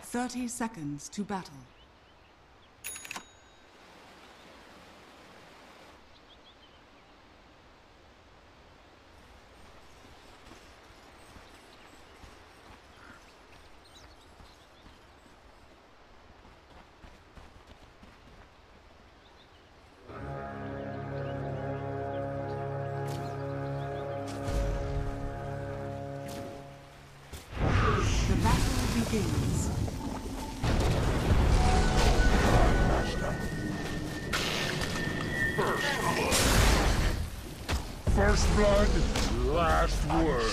30 seconds to battle. The battle begins. First blood, last word.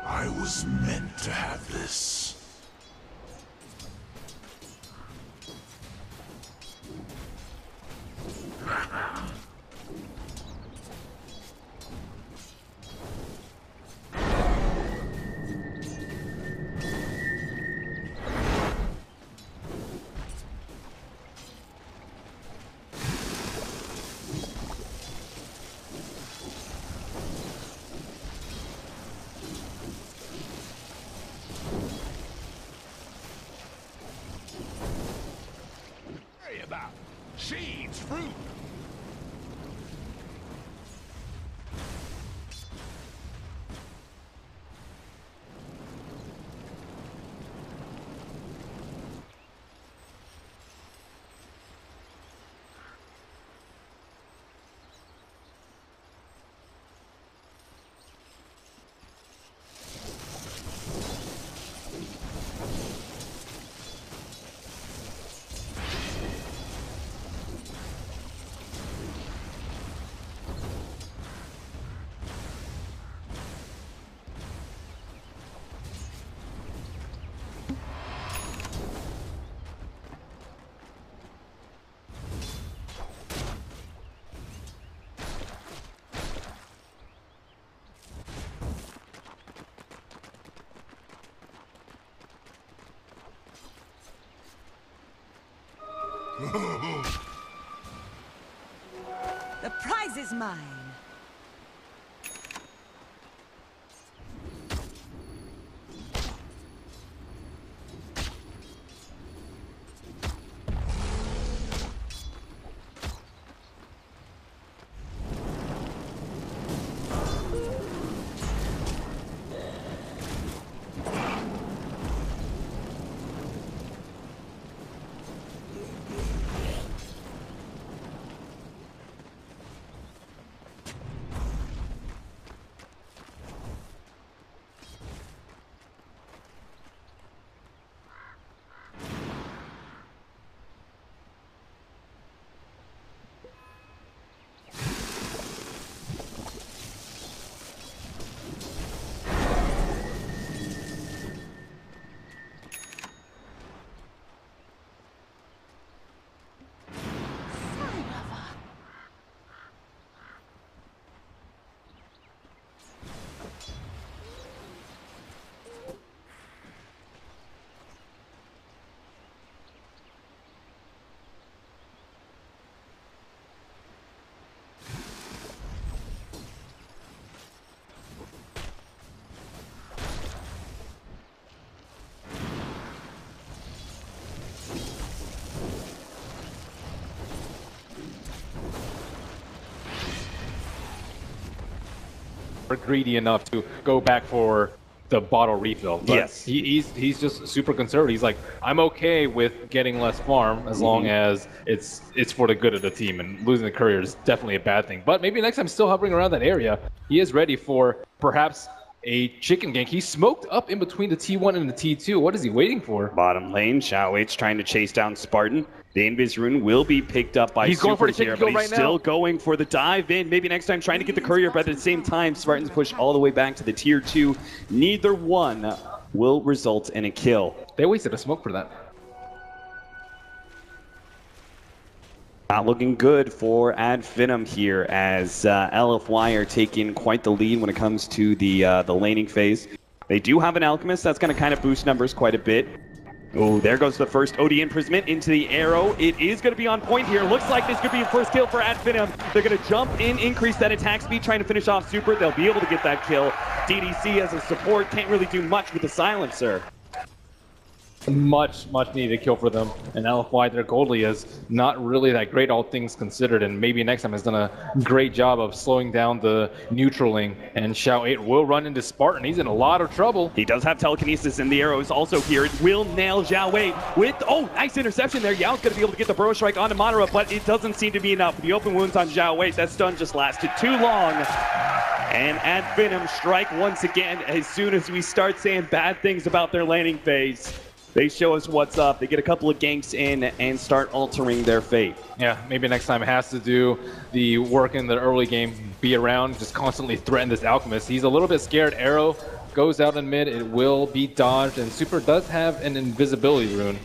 I was meant to have this. About seeds, fruit. The prize is mine. Greedy enough to go back for the bottle refill. But yes. He's just super conservative. He's like, I'm okay with getting less farm as long as it's for the good of the team, and losing the courier is definitely a bad thing. But maybe next time, still hovering around that area, he is ready for perhaps a chicken gank. He smoked up in between the T1 and the T2. What is he waiting for? Bottom lane, Xiao Hui's trying to chase down Spartan. The Invis rune will be picked up by He's going for the Super here, chicken but go he's right still now. going for the dive in. Maybe next time trying to get the courier, but at the same time, Spartans push all the way back to the tier 2. Neither one will result in a kill. They wasted a smoke for that. Not looking good for Ad Finum here, as LFY are taking quite the lead when it comes to the laning phase. They do have an Alchemist that's going to kind of boost numbers quite a bit. Oh, there goes the first OD imprisonment into the arrow. It is going to be on point here. Looks like this could be a first kill for Advenom. They're going to jump in, increase that attack speed, trying to finish off Super. They'll be able to get that kill. DDC as a support can't really do much with the silencer. Much needed kill for them. And LFY, their goalie is not really that great, all things considered, and maybe next time has done a great job of slowing down the neutraling. And Xiao 8 will run into Spartan. He's in a lot of trouble. He does have telekinesis, and the arrow is also here. It will nail Xiao Wei with, oh, nice interception there. Yao's going to be able to get the Burrow Strike onto Madara, but it doesn't seem to be enough. The open wounds on Xiao Wei, that stun just lasted too long. And Advenom strike once again as soon as we start saying bad things about their laning phase. They show us what's up. They get a couple of ganks in and start altering their fate. Yeah, maybe next time it has to do the work in the early game, be around, just constantly threaten this Alchemist. He's a little bit scared. Arrow goes out in mid. It will be dodged, and Super does have an invisibility rune.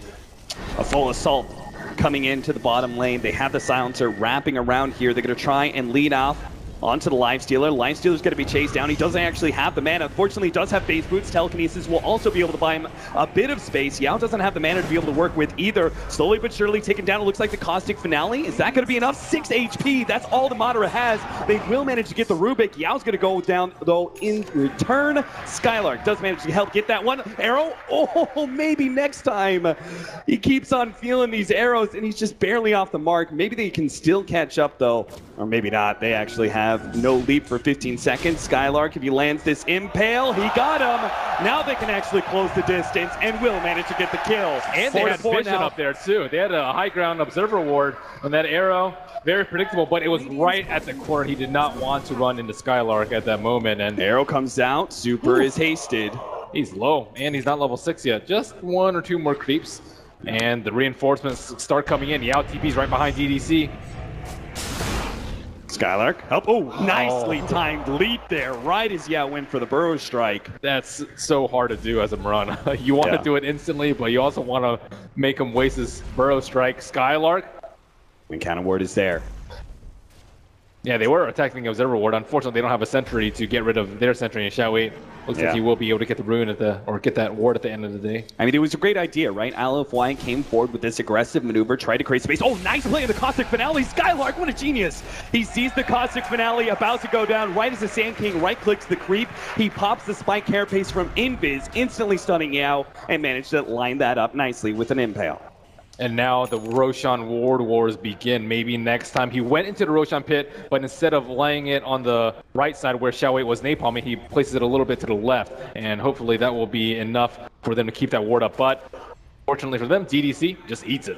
A full assault coming into the bottom lane. They have the silencer wrapping around here. They're going to try and lead off onto the Lifestealer. Lifestealer's going to be chased down. He doesn't actually have the mana. Unfortunately, he does have base boots. Telekinesis will also be able to buy him a bit of space. Yao doesn't have the mana to be able to work with either. Slowly but surely taken down. It looks like the Caustic Finale. Is that going to be enough? 6 HP. That's all the Madara has. They will manage to get the Rubik. Yao's going to go down, though, in return. Skylark does manage to help get that one. Arrow. Oh, maybe next time. He keeps on feeling these arrows, and he's just barely off the mark. Maybe they can still catch up, though. Or maybe not. They actually have no leap for 15 seconds. Skylark, if he lands this impale, he got him. Now they can actually close the distance and will manage to get the kill. And they had Vision up there too. They had a high ground observer ward on that arrow. Very predictable, but it was right at the corner. He did not want to run into Skylark at that moment. And arrow comes out. Super is hasted. He's low, and he's not level 6 yet. Just 1 or 2 more creeps, and the reinforcements start coming in. Yao TP's right behind DDC. Skylark, help. Oh, nicely timed leap there, right as Yao went for the Burrow Strike. That's so hard to do as a Mirana. You want to do it instantly, but you also want to make him waste his Burrow Strike. Skylark. When counter ward is there. Yeah, they were attacking the Observer Ward. Unfortunately, they don't have a sentry to get rid of their sentry, and Xiao 8 looks like he will be able to get the rune or get that ward at the end of the day. I mean, it was a great idea, right? LFY came forward with this aggressive maneuver, tried to create space. Oh, nice play in the Caustic Finale. Skylark, what a genius. He sees the Caustic Finale about to go down right as the Sand King right-clicks the creep. He pops the Spike Carapace from Invis, instantly stunning Yao, and managed to line that up nicely with an Impale. And now the Roshan Ward Wars begin. Maybe next time. He went into the Roshan pit, but instead of laying it on the right side where Xiao 8 was napalming, he places it a little bit to the left. And hopefully that will be enough for them to keep that ward up. But fortunately for them, DDC just eats it.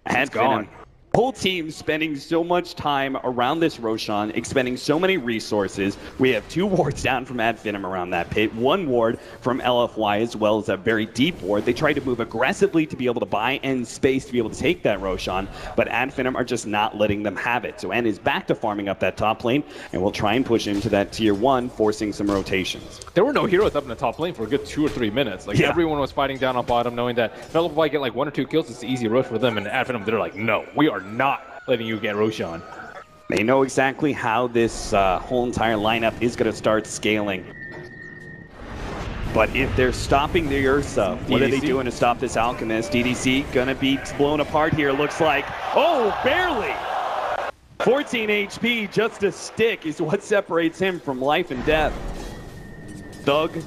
And gone. Whole team spending so much time around this Roshan, expending so many resources. We have 2 wards down from Advenom around that pit, 1 ward from LFY, as well as a very deep ward. They tried to move aggressively to be able to buy end space to be able to take that Roshan, but Advenom are just not letting them have it. So N is back to farming up that top lane, and we'll try and push him to that tier 1, forcing some rotations. There were no heroes up in the top lane for a good 2 or 3 minutes. Like everyone was fighting down on bottom, knowing that if LFY get like 1 or 2 kills, it's an easy rush for them, and Advenom, they're like, no, we are not letting you get Roshan. They know exactly how this whole entire lineup is going to start scaling. But if they're stopping the Ursa, what are they doing to stop this Alchemist? DDC going to be blown apart here, looks like. Oh, barely! 14 HP, just a stick, is what separates him from life and death. Thug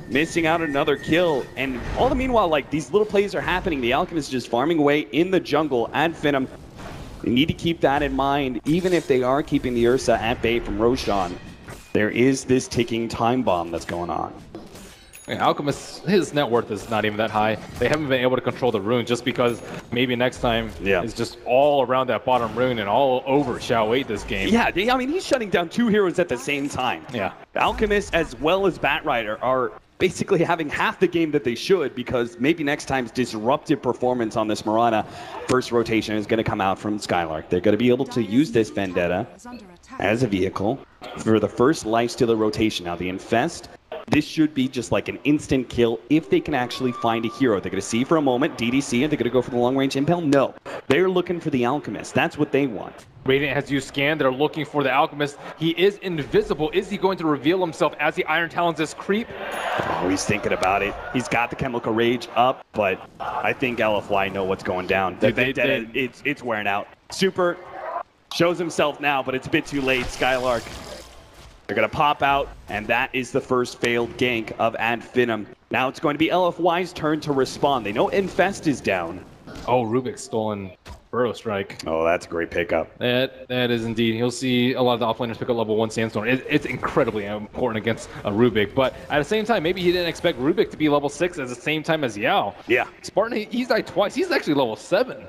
missing out another kill, and all the meanwhile, like, these little plays are happening. The Alchemist is just farming away in the jungle. Advenom, they need to keep that in mind, even if they are keeping the Ursa at bay from Roshan. There is this ticking time bomb that's going on. Yeah, Alchemist, his net worth is not even that high. They haven't been able to control the rune just because maybe next time it's just all around that bottom rune and all over Xiao 8 this game. Yeah, I mean, he's shutting down 2 heroes at the same time. Yeah. Alchemist as well as Batrider are basically having half the game that they should, because maybe next time's disruptive performance on this Mirana first rotation is going to come out from Skylark. They're going to be able to use this Vendetta as a vehicle for the first Lifestealer rotation. Now, the Infest, this should be just like an instant kill if they can actually find a hero. They're going to see for a moment DDC, and they're going to go for the long-range Impale? No. They're looking for the Alchemist. That's what they want. Radiant has used Scan. They're looking for the Alchemist. He is invisible. Is he going to reveal himself as the Iron Talons this creep? Oh, he's thinking about it. He's got the Chemical Rage up, but I think LFY know what's going down. It's wearing out. Super shows himself now, but it's a bit too late. Skylark, they're going to pop out, and that is the first failed gank of Adfinum. Now it's going to be LFY's turn to respond. They know Infest is down. Oh, Rubik's stolen Burrow Strike. Oh, that's a great pickup. That is indeed. You'll see a lot of the offlaners pick up level 1 Sandstorm. It's incredibly important against Rubik, but at the same time, maybe he didn't expect Rubik to be level 6 at the same time as Yao. Yeah. Spartan, he's died twice. He's actually level 7.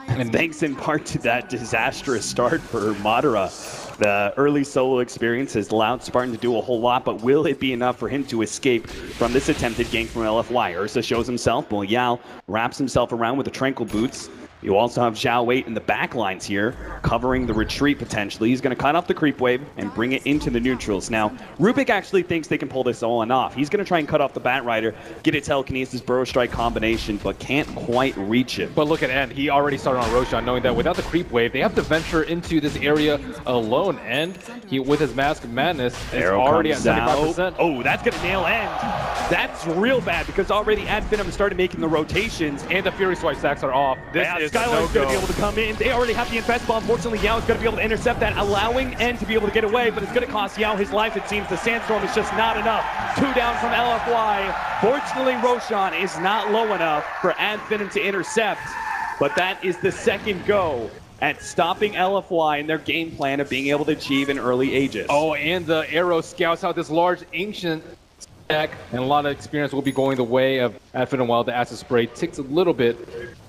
And thanks in part to that disastrous start for Madara. The early solo experience has allowed Spartan to do a whole lot, but will it be enough for him to escape from this attempted gank from LFY? Ursa shows himself, while Yao wraps himself around with the Tranquil Boots. You also have Zhao Wei in the back lines here, covering the retreat potentially. He's going to cut off the creep wave and bring it into the neutrals. Now, Rubik actually thinks they can pull this all off. He's going to try and cut off the Bat Rider, get a Telekinesis Burrow Strike combination, but can't quite reach it. But look at End. He already started on Roshan, knowing that without the creep wave, they have to venture into this area alone. And he, with his Mask of Madness, is already at 75%. Oh, that's going to nail End. That's real bad because already Adfinum started making the rotations. And the Fury Swipe stacks are off. This is Skylar's going to be able to come in. They already have the Infest Bomb. Fortunately, Yao is going to be able to intercept that, allowing N to be able to get away, but it's going to cost Yao his life, it seems. The Sandstorm is just not enough. 2 down from LFY. Fortunately, Roshan is not low enough for Adfinum to intercept, but that is the second go at stopping LFY in their game plan of being able to achieve an early Aegis. Oh, and the Arrow scouts out this large Ancient stack, and a lot of experience will be going the way of Adfinum while the Acid Spray takes a little bit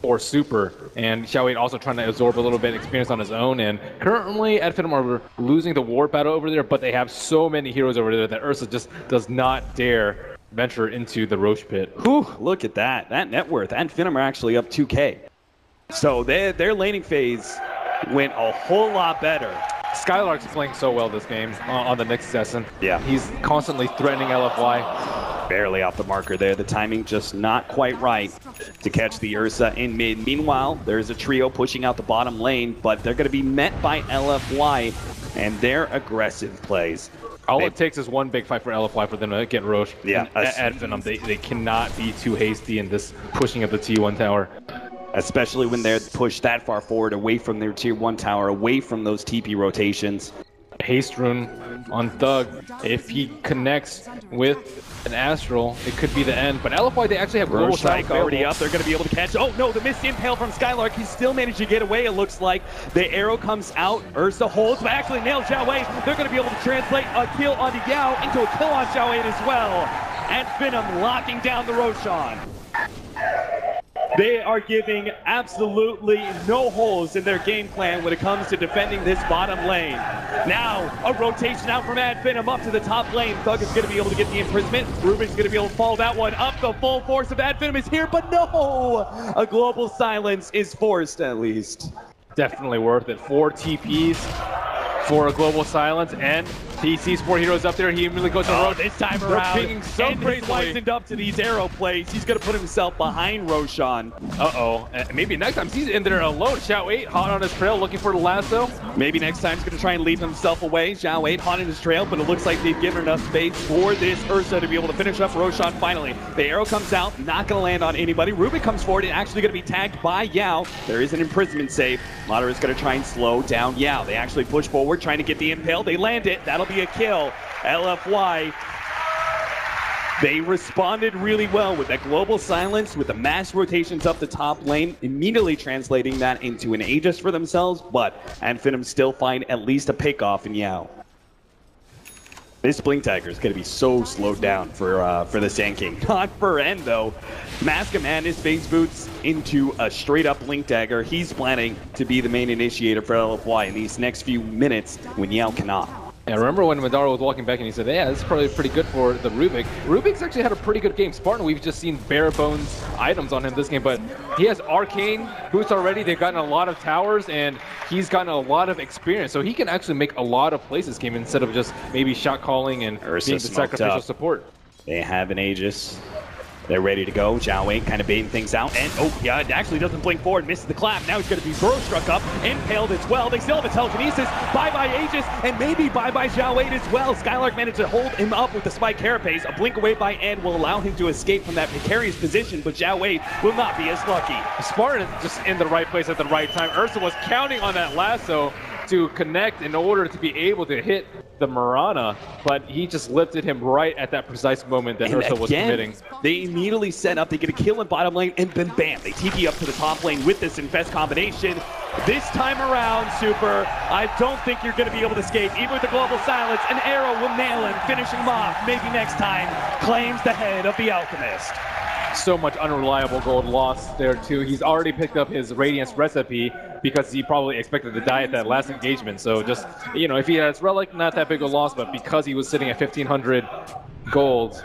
for Super. And Xiaowei also trying to absorb a little bit of experience on his own. And currently, Adfinum are losing the war battle over there, but they have so many heroes over there that Ursa just does not dare venture into the Roche Pit. Whew, look at that. That net worth. Adfinum are actually up 2K. So their laning phase went a whole lot better. Skylark's playing so well this game on the next session. Yeah. He's constantly threatening LFY. Barely off the marker there. The timing just not quite right to catch the Ursa in mid. Meanwhile, there's a trio pushing out the bottom lane, but they're going to be met by LFY and their aggressive plays. All it takes is one big fight for LFY for them to get Roche. Yeah. Adfinum, they cannot be too hasty in this pushing of the T1 tower. Especially when they're pushed that far forward, away from their tier 1 tower, away from those TP rotations. Haste rune on Thug. If he connects with an Astral, it could be the end. But LFY, they actually have Global Strike Strike already up. They're going to be able to catch. Oh no, the missed impale from Skylark. He still managed to get away, it looks like. The arrow comes out. Ursa holds, but actually nails Zhao Wei. They're going to be able to translate a kill onto Yao into a kill on Zhao Wei as well. And Adfinum locking down the Roshan. They are giving absolutely no holes in their game plan when it comes to defending this bottom lane. Now, a rotation out from Adfinum up to the top lane. Thug is going to be able to get the imprisonment. Rubik's going to be able to follow that one up. The full force of Adfinum is here, but no! A global silence is forced, at least. Definitely worth it. 4 TPs for a global silence, and he sees 4 heroes up there. He immediately goes to Roche. This time around, pinging so and he's wizened up to these arrow plays. He's going to put himself behind Roshan. Uh-oh. Maybe next time he's in there alone. Xiao 8 hot on his trail looking for the lasso. Maybe next time he's going to try and leave himself away. Zhao 8 hot in his trail, but it looks like they've given enough space for this Ursa to be able to finish up Roshan finally. The arrow comes out, not going to land on anybody. Rubik comes forward and actually going to be tagged by Yao. There is an imprisonment save. Madara is going to try and slow down Yao. They actually push forward, trying to get the impale. They land it. That'll be a kill. LFY, they responded really well with that global silence, with the mass rotations up the top lane, immediately translating that into an Aegis for themselves, but Adfinum still find at least a pick-off in Yao. This Blink Dagger is going to be so slowed down for the Sand King. Not for End, though. Mask of Madness phase boots into a straight-up Blink Dagger. He's planning to be the main initiator for LFY in these next few minutes when Yao cannot. Yeah, remember when Madara was walking back and he said, yeah, this is probably pretty good for the Rubik. Rubik's actually had a pretty good game. Spartan, we've just seen bare bones items on him this game, but he has Arcane boots already. They've gotten a lot of towers, and he's gotten a lot of experience. So he can actually make a lot of plays this game instead of just maybe shot calling and Ursa being the sacrificial support. They have an Aegis. They're ready to go. Zhao Wei kind of baiting things out. And, oh, yeah, it actually doesn't blink forward. Misses the clap. Now he's going to be burrow struck up. Impaled as well. They still have a telekinesis. Bye-bye Aegis. And maybe bye-bye Zhao Wei as well. Skylark managed to hold him up with the spike carapace. A blink away by Ed will allow him to escape from that precarious position, but Zhao Wei will not be as lucky. Spartan just in the right place at the right time. Ursa was counting on that lasso to connect in order to be able to hit the Mirana, but he just lifted him right at that precise moment that Ursa was committing. They immediately set up, they get a kill in bottom lane, and then bam, they TP up to the top lane with this Infest combination. This time around, Super, I don't think you're going to be able to escape. Even with the global silence, an arrow will nail him, finishing him off. Maybe next time, claims the head of the Alchemist. So much unreliable gold lost there too. He's already picked up his Radiance recipe because he probably expected to die at that last engagement. So just, you know, if he has Relic, not that big a loss, but because he was sitting at 1,500 gold,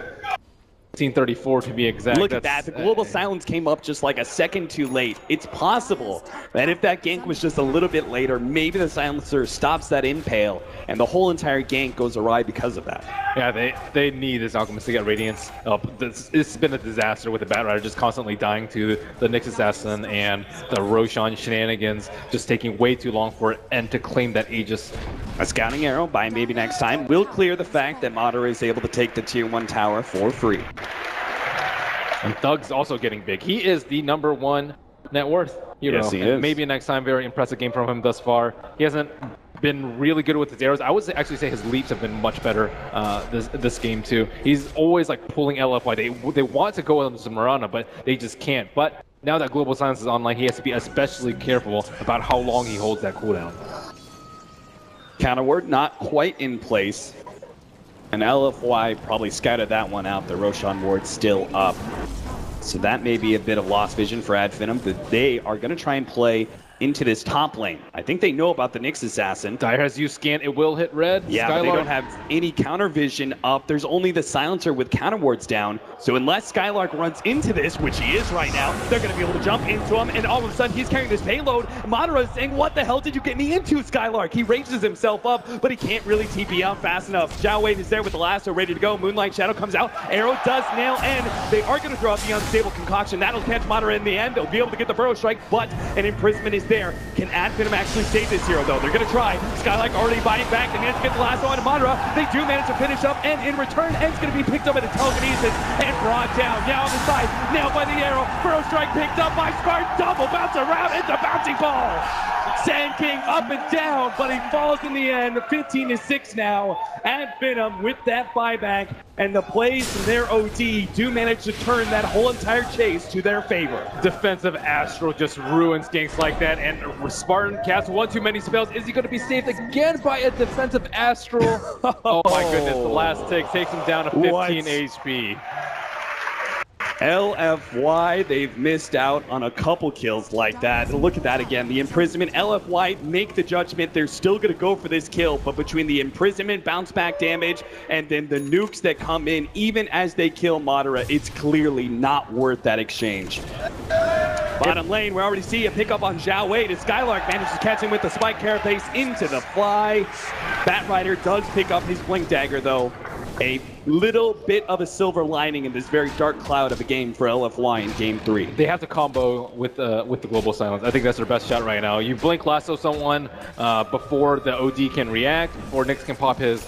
1534 to be exact. Look at that. The global silence came up just like a second too late. It's possible that if that gank was just a little bit later, maybe the silencer stops that impale and the whole entire gank goes awry because of that. Yeah, they need this Alchemist to get Radiance up. It's been a disaster with the Batrider just constantly dying to the Nyx Assassin and the Roshan shenanigans, just taking way too long for it and to claim that Aegis. A scouting arrow by maybe next time will clear the fact that Madara is able to take the tier 1 tower for free. And Thug's also getting big. He is the #1 net worth hero. Yes, he is. Maybe next time, very impressive game from him thus far. He hasn't been really good with his arrows. I would actually say his leaps have been much better this game too. He's always like pulling LFY. They want to go on to Mirana, but they just can't. But now that Global Silence is online, he has to be especially careful about how long he holds that cooldown. Counter ward not quite in place. And LFY probably scouted that one out. The Roshan ward still up. So that may be a bit of lost vision for Adfinum, but they are going to try and play into this top lane. I think they know about the Nyx Assassin. Dire has used scan, it will hit red. Yeah, but they don't have any counter vision up. There's only the silencer with counter wards down. So unless Skylark runs into this, which he is right now, they're going to be able to jump into him, and all of a sudden he's carrying this payload. Madara is saying, what the hell did you get me into, Skylark? He rages himself up, but he can't really TP out fast enough. Zhao Wei is there with the lasso ready to go. Moonlight Shadow comes out. Arrow does nail end. They are going to draw the unstable concoction. That'll catch Madara in the end. They'll be able to get the burrow strike, but an imprisonment is there. Can Adfinum actually save this hero, though? They're going to try. Skylark already biting back. They manage to get the lasso on Madara. They do manage to finish up, and in return, Ed's going to be picked up at the telekinesis and brought down. Now on the side, nailed by the arrow. Burrow strike picked up by Spartan. Double bounce around into bouncing ball. Sand King up and down, but he falls in the end. 15-6 now. Adfinum with that buyback, and the plays from their OD do manage to turn that whole entire chase to their favor. Defensive Astral just ruins ganks like that, and Spartan casts one too many spells. Is he going to be saved again by a defensive Astral? Oh my goodness, the last tick takes him down to 15 HP. LFY, they've missed out on a couple kills like that. Look at that again, the imprisonment. LFY make the judgment. They're still going to go for this kill, but between the imprisonment, bounce back damage, and then the nukes that come in, even as they kill Madara, it's clearly not worth that exchange. Bottom lane, we already see a pickup on Zhao Wei. Skylark manages to catch him with the spike carapace into the fly. Batrider does pick up his blink dagger, though. A little bit of a silver lining in this very dark cloud of a game for LFY in Game 3. They have to combo with the global silence. I think that's their best shot right now. You blink lasso someone before the OD can react, before Nyx can pop his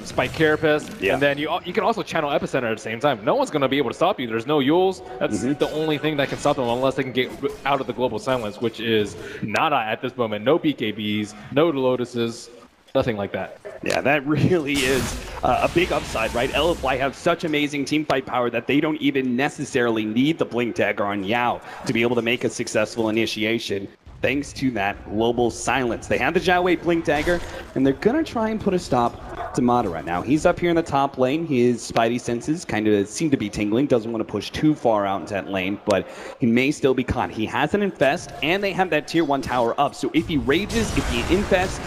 spike carapace, and then you can also channel epicenter at the same time. No one's going to be able to stop you. There's no Yules. That's the only thing that can stop them unless they can get out of the global silence, which is nada at this moment. No BKBs, no Lotuses. Nothing like that. Yeah, that really is a big upside, right? LFY have such amazing teamfight power that they don't even necessarily need the Blink Dagger on Yao to be able to make a successful initiation, thanks to that global silence. They have the Zhao Wei Blink Dagger, and they're going to try and put a stop to Madara. Now, he's up here in the top lane. His spidey senses kind of seem to be tingling. Doesn't want to push too far out into that lane, but he may still be caught. He has an infest, and they have that tier 1 tower up. So if he rages, if he infests,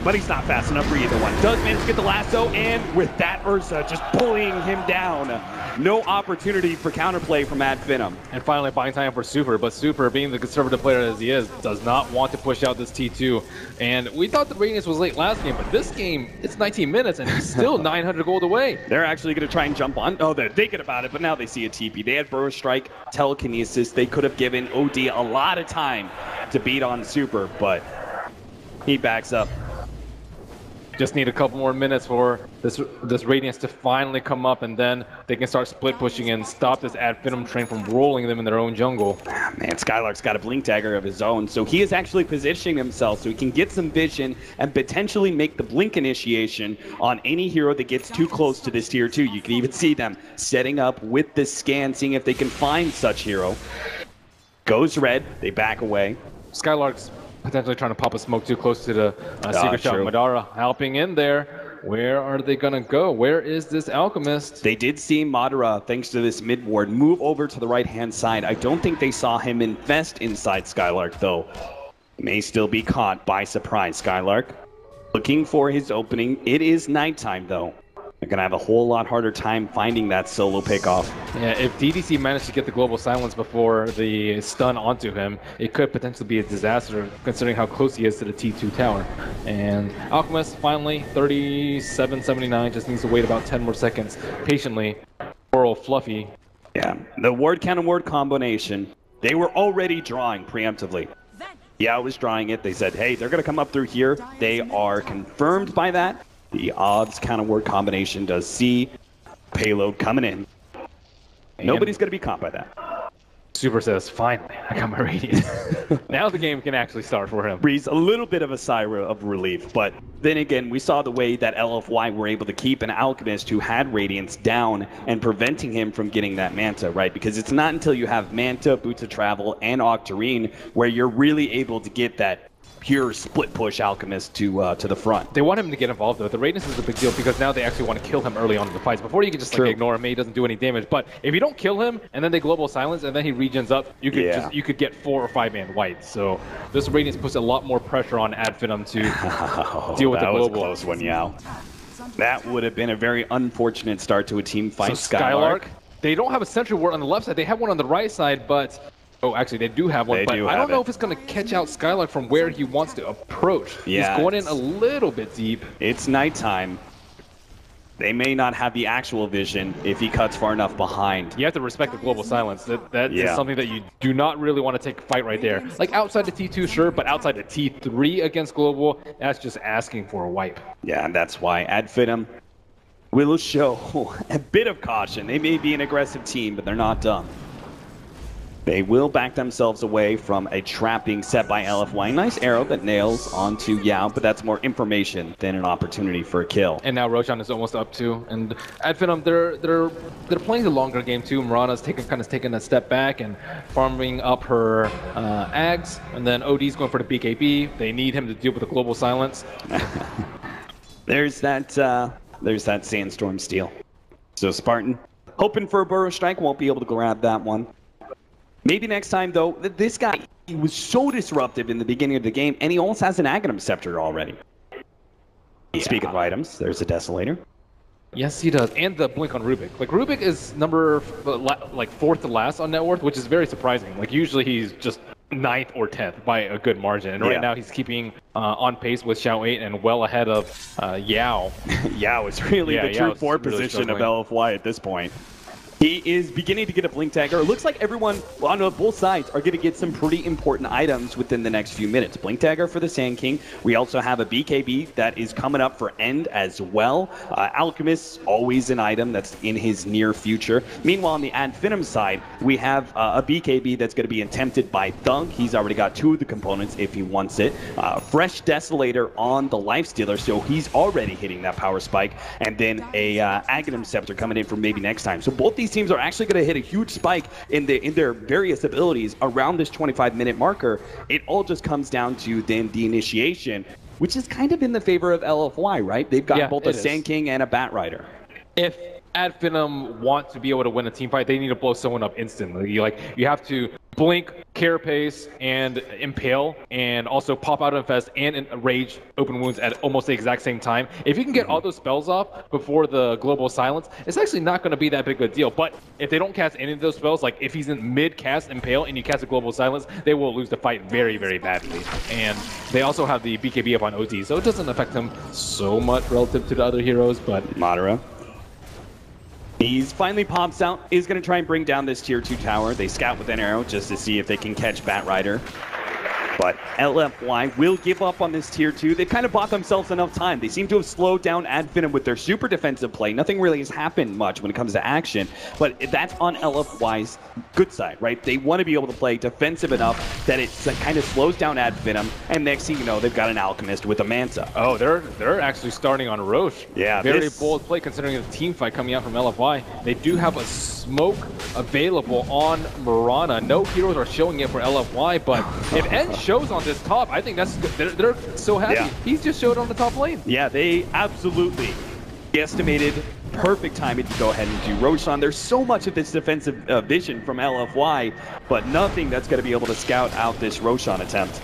but he's not fast enough for either one. Does manage to get the lasso, and with that Ursa just pulling him down. No opportunity for counterplay from Ad Venom. And finally buying time for Super, but Super, being the conservative player as he is, does not want to push out this T2. And we thought the Radiance was late last game, but this game, it's 19 minutes and he's still 900 gold away. They're actually going to try and jump on. Oh, they're thinking about it, but now they see a TP. They had Burrow Strike, Telekinesis. They could have given OD a lot of time to beat on Super, but he backs up. Just need a couple more minutes for this Radiance to finally come up, and then they can start split pushing and stop this Ad Venom train from rolling them in their own jungle. Man, Skylark's got a blink dagger of his own, so he is actually positioning himself so he can get some vision and potentially make the blink initiation on any hero that gets too close to this tier 2. You can even see them setting up with the scan, seeing if they can find such hero. Goes red, they back away. Skylark's potentially trying to pop a smoke too close to the secret shot. Madara helping in there. Where are they going to go? Where is this Alchemist? They did see Madara, thanks to this mid ward, move over to the right-hand side. I don't think they saw him invest inside Skylark, though. May still be caught by surprise. Skylark looking for his opening. It is nighttime, though. They're going to have a whole lot harder time finding that solo pickoff. Yeah, if DDC managed to get the global silence before the stun onto him, it could potentially be a disaster considering how close he is to the T2 tower. And Alchemist finally, 37.79, just needs to wait about 10 more seconds patiently for old Fluffy. Yeah, the ward counter ward combination, they were already drawing preemptively. Yeah, I was drawing it. They said, hey, they're going to come up through here. They are confirmed by that. The odds counter word combination does see payload coming in. And nobody's going to be caught by that. Super says, finally, I got my Radiance. Now the game can actually start for him. Breathes a little bit of a sigh of relief, but then again, we saw the way that LFY were able to keep an Alchemist who had Radiance down and preventing him from getting that Manta, right? Because it's not until you have Manta, Boots of Travel, and Octarine where you're really able to get that pure split push Alchemist to the front. They want him to get involved though. The Radiance is a big deal because now they actually want to kill him early on in the fights. Before you can just like ignore him, he doesn't do any damage. But if you don't kill him and then they global silence and then he regens up, you could you could get 4 or 5 man wipes. So this Radiance puts a lot more pressure on Ad Venom to deal with the global. That was a close one, Yao. That would have been a very unfortunate start to a team fight. So Skylark, they don't have a sentry ward on the left side. They have one on the right side, but oh, actually, they do have one, but I don't know if it's going to catch out Skylark from where he wants to approach. Yeah, he's going in a little bit deep. It's nighttime. They may not have the actual vision if he cuts far enough behind. You have to respect the global silence. That is something that you do not really want to take a fight right there. Like outside the T2, sure, but outside the T3 against global, that's just asking for a wipe. Yeah, and that's why Ad Venom will show a bit of caution. They may be an aggressive team, but they're not dumb. They will back themselves away from a trap being set by LFY. Nice arrow that nails onto Yao, but that's more information than an opportunity for a kill. And now Roshan is almost up too. And Ad Venom, they're playing the longer game too. Mirana's kind of taking a step back and farming up her Ags. And then OD's going for the BKB. They need him to deal with the global silence. There's that Sandstorm steal. So Spartan, hoping for a Burrow Strike, won't be able to grab that one. Maybe next time, though. This guy, he was so disruptive in the beginning of the game, and he almost has an Aghanim Scepter already. Yeah. Speaking of items, there's a Desolator. Yes, he does. And the Blink on Rubik. Like, Rubik is number, like, 4th to last on net worth, which is very surprising. Like, usually he's just 9th or 10th by a good margin. And right now he's keeping on pace with Xiao 8 and well ahead of Yao. Yao is really the true 4 position of LFY at this point. He is beginning to get a blink dagger. It looks like everyone on both sides are going to get some pretty important items within the next few minutes. Blink dagger for the Sand King. We also have a BKB that is coming up for End as well. Alchemist, always an item that's in his near future. Meanwhile, on the Ad Venom side, we have a BKB that's going to be attempted by Thunk. He's already got 2 of the components if he wants it. Fresh Desolator on the Lifestealer, so he's already hitting that power spike. And then a Aghanim Scepter coming in for maybe next time. So both these teams are actually going to hit a huge spike in their various abilities around this 25-minute marker. It all just comes down to then the initiation, which is kind of in the favor of LFY, right? They've got both a Sand King and a Bat Rider. If Ad Venom want to be able to win a team fight, they need to blow someone up instantly. Like, you have to blink, carapace, and impale, and also pop out infest and rage open wounds at almost the exact same time. If you can get all those spells off before the global silence, it's actually not going to be that big of a deal. But if they don't cast any of those spells, like if he's in mid cast impale and you cast a global silence, they will lose the fight very, very badly. And they also have the BKB up on OD, so it doesn't affect him so much relative to the other heroes. But Madara. He's finally pops out, is going to try and bring down this tier 2 tower. They scout with an arrow just to see if they can catch Batrider. But LFY will give up on this tier 2. They've kind of bought themselves enough time. They seem to have slowed down Ad Venom with their super defensive play. Nothing really has happened much when it comes to action, but that's on LFY's good side, right? They want to be able to play defensive enough that it kind of slows down Ad Venom, and next thing you know, they've got an Alchemist with a Manta. Oh, they're actually starting on Roche. Yeah, very bold play considering the team fight coming out from LFY. They do have a smoke available on Mirana. No heroes are showing it for LFY, but if N shows on this top, I think that's they're so happy. Yeah. He's just showed on the top lane. Yeah, they absolutely estimated perfect timing to go ahead and do Roshan. There's so much of this defensive vision from LFY, but nothing that's going to be able to scout out this Roshan attempt.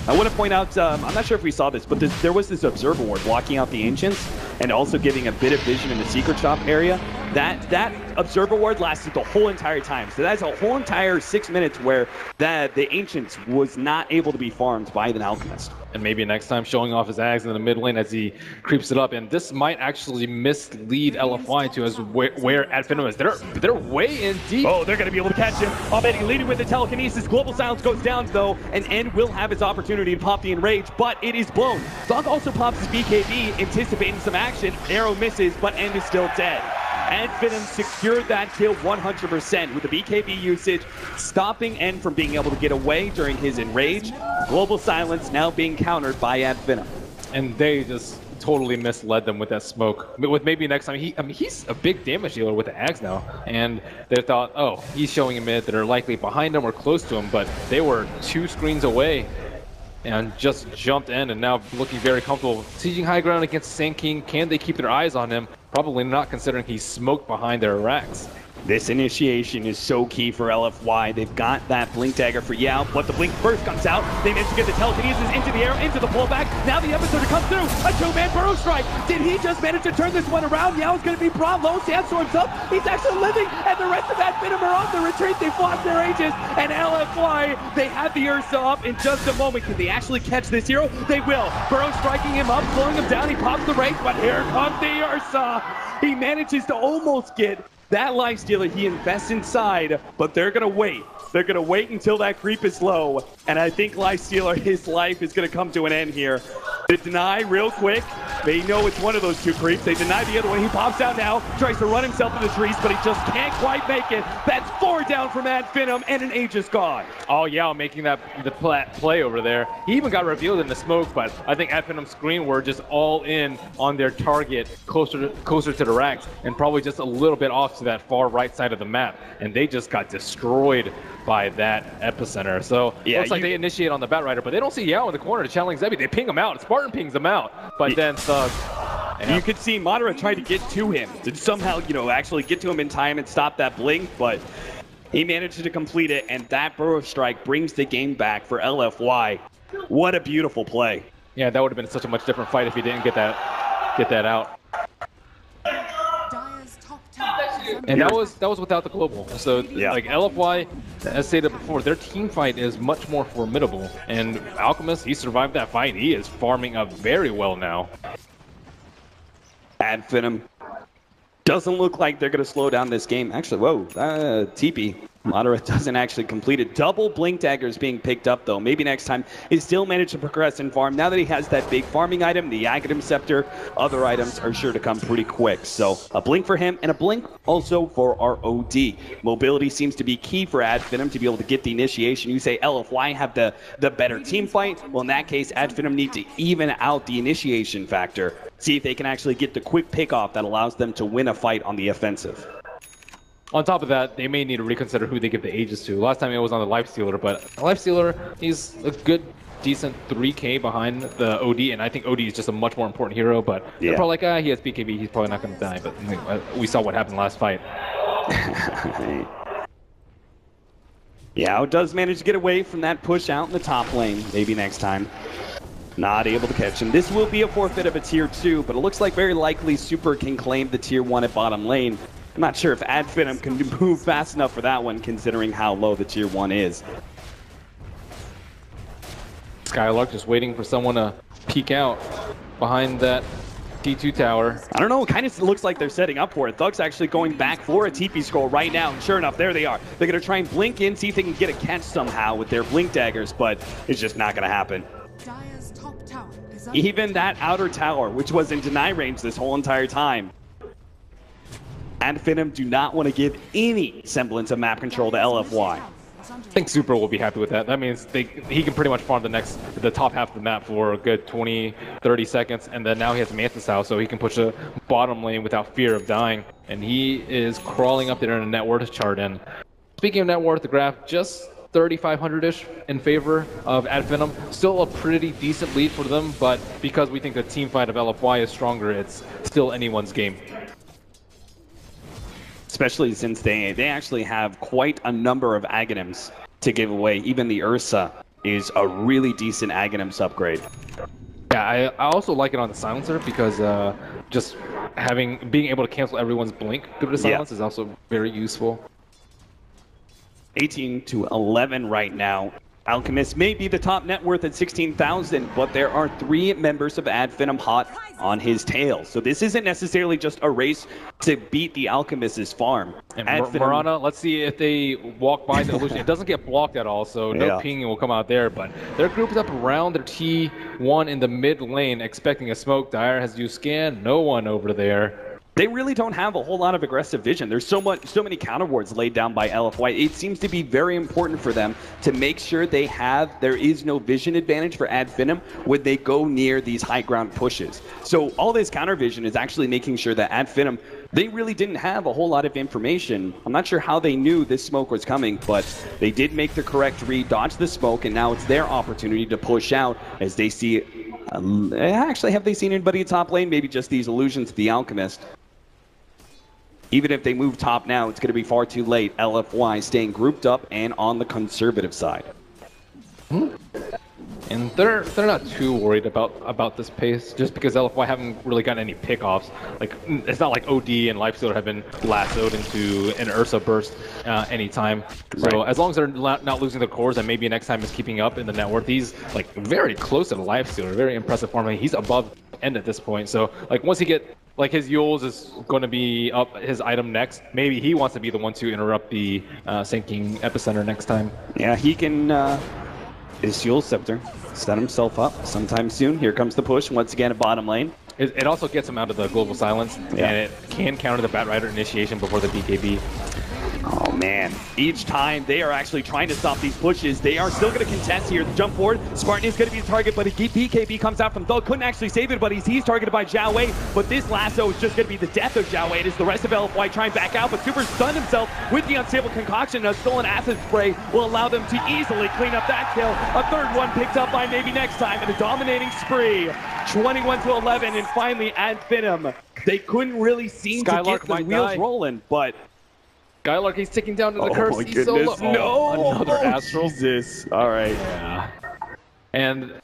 I want to point out, I'm not sure if we saw this, but there was this Observer Ward blocking out the Ancients and also giving a bit of vision in the Secret Shop area. That Observer Ward lasted the whole entire time. So that's a whole entire 6 minutes where the Ancients was not able to be farmed by the Alchemist. And maybe next time showing off his Ags in the mid lane as he creeps it up. And this might actually mislead LFY to as where Ad Venom is. They're way in deep. Oh, they're going to be able to catch him. Already leading with the telekinesis. Global silence goes down though, and N will have his opportunity to pop the Enrage, but it is blown. Dog also pops his BKB, anticipating some action. Arrow misses, but N is still dead. Ad Venom secured that kill 100% with the BKB usage, stopping N from being able to get away during his Enrage. Global silence now being countered by Ad Venom. And they just totally misled them with that smoke. With maybe next time, he's a big damage dealer with the Ags now. And they thought, oh, he's showing a mid that are likely behind him or close to him, but they were 2 screens away and just jumped in and now looking very comfortable. Sieging high ground against Sand King. Can they keep their eyes on him? Probably not, considering he's smoked behind their racks. This initiation is so key for LFY. They've got that Blink Dagger for Yao, but the Blink burst comes out. They manage to get the telekinesis into the air, into the pullback. Now the Epicenter comes through. A 2-man burrow strike. Did he just manage to turn this one around? Yao's going to be brought low. Sandstorm's up. He's actually living, and the rest of that Venom are on the retreat. They flock their ages, and LFY, they have the Ursa up in just a moment. Can they actually catch this hero? They will. Burrow striking him up, slowing him down. He pops the rage, but here comes the Ursa. He manages to almost get that lifestealer. He invests inside, but they're going to wait. They're going to wait until that creep is low, and I think lifestealer, his life is going to come to an end here. They deny real quick. They know it's one of those 2 creeps. They deny the other one. He pops out now, tries to run himself in the trees, but he just can't quite make it. That's 4 down from Ad Venom, and an Aegis gone. Oh, yeah, making the play over there. He even got revealed in the smoke, but I think Ad Venom's screen were just all in on their target, closer to the racks, and probably just a little bit off to that far right side of the map, and they just got destroyed by that epicenter. So yeah, looks like they initiate on the Batrider, but they don't see Yao in the corner to challenge Zebby. They ping him out. Spartan pings him out, but then Thug. You could see Madara try to get to him to somehow, actually get to him in time and stop that blink, but he managed to complete it, and that Burrow Strike brings the game back for LFY. What a beautiful play. Yeah, that would have been such a much different fight if he didn't get that out. And that was without the global. So yeah, like LFY, as stated before, their team fight is much more formidable. And Alchemist, he survived that fight. He is farming up very well now. Ad Venom doesn't look like they're going to slow down this game. Actually, whoa, TP. Madara doesn't actually complete it. Double Blink Daggers being picked up, though. Maybe next time he still managed to progress and farm. Now that he has that big farming item, the Aghanim Scepter, other items are sure to come pretty quick. So a Blink for him, and a Blink also for our OD. Mobility seems to be key for Ad Venom to be able to get the initiation. You say LFY have the better team fight. Well, in that case, Ad Venom need to even out the initiation factor. See if they can actually get the quick pick-off that allows them to win a fight on the offensive. On top of that, they may need to reconsider who they give the Aegis to. Last time it was on the Lifestealer, but Lifestealer, he's a good decent 3K behind the OD, and I think OD is just a much more important hero, but they're probably like, he has BKB, he's probably not going to die, but we saw what happened last fight. Yeah, it does manage to get away from that push out in the top lane, maybe next time. Not able to catch him. This will be a forfeit of a tier 2, but it looks like very likely Super can claim the tier 1 at bottom lane. I'm not sure if Adfinum can move fast enough for that one, considering how low the tier 1 is. Skylark just waiting for someone to peek out behind that T2 tower. I don't know, it kind of looks like they're setting up for it. Thug's actually going back for a TP scroll right now, and sure enough, there they are. They're going to try and blink in, see if they can get a catch somehow with their blink daggers, but it's just not going to happen. Dire's top tower is under Even that outer tower, which was in deny range this whole entire time. Adfinum do not want to give any semblance of map control to LFY. I think Super will be happy with that. That means he can pretty much farm the top half of the map for a good 20, 30 seconds, and then now he has Mantis House, so he can push the bottom lane without fear of dying. And he is crawling up there in a net worth chart. And speaking of net worth, the graph just 3,500-ish in favor of Adfinum. Still a pretty decent lead for them, but because we think the team fight of LFY is stronger, it's still anyone's game. Especially since they actually have quite a number of Aghanims to give away. Even the Ursa is a really decent Aghanims upgrade. Yeah, I also like it on the silencer because just being able to cancel everyone's blink through the silence is also very useful. 18 to 11 right now. Alchemist may be the top net worth at 16,000, but there are 3 members of Adfinum hot on his tail. So this isn't necessarily just a race to beat the Alchemist's farm. And Marana, let's see if they walk by the illusion. It doesn't get blocked at all, so no pinging will come out there, but they're grouped up around their T1 in the mid lane, expecting a smoke. Dire has used scan, no one over there. They really don't have a whole lot of aggressive vision. There's so many counter wards laid down by LFY. It seems to be very important for them to make sure there is no vision advantage for Adfinum when they go near these high ground pushes. So all this counter vision is actually making sure that Adfinum, they really didn't have a whole lot of information. I'm not sure how they knew this smoke was coming, but they did make the correct read, dodge the smoke, and now it's their opportunity to push out as they see. Actually, have they seen anybody at top lane? Maybe just these illusions of the Alchemist. Even if they move top now, it's going to be far too late. LFY staying grouped up and on the conservative side. And they're not too worried about this pace, just because LFY haven't really gotten any pickoffs. Like, it's not like OD and Lifestealer have been lassoed into an Ursa burst anytime. So as long as they're not losing their cores, and maybe next time is keeping up in the net worth, he's like very close to the Lifestealer, very impressive form. I mean, he's above end at this point. So like once he get like his Yules is going to be up his item next, maybe he wants to be the one to interrupt the sinking epicenter next time. Yeah, he can. His Yules Scepter set himself up sometime soon. Here comes the push once again at bottom lane. It also gets him out of the global silence, and it can counter the Batrider initiation before the BKB. Oh man, each time they are actually trying to stop these pushes. They are still going to contest here. The jump forward, Spartan is going to be the target, but a BKB comes out from Thug. Couldn't actually save it, but he's targeted by Zhao Wei. But this lasso is just going to be the death of Zhao Wei. It is the rest of LFY trying back out, but Super stunned himself with the unstable concoction. A stolen acid spray will allow them to easily clean up that kill. A third one picked up by maybe next time in a dominating spree. 21 to 11, and finally Adfinum. They couldn't really seem to get the wheels rolling, but Skylark, he's ticking down to the curse. My He's goodness, so low. no! Another Astral. Jesus. All right. Yeah. And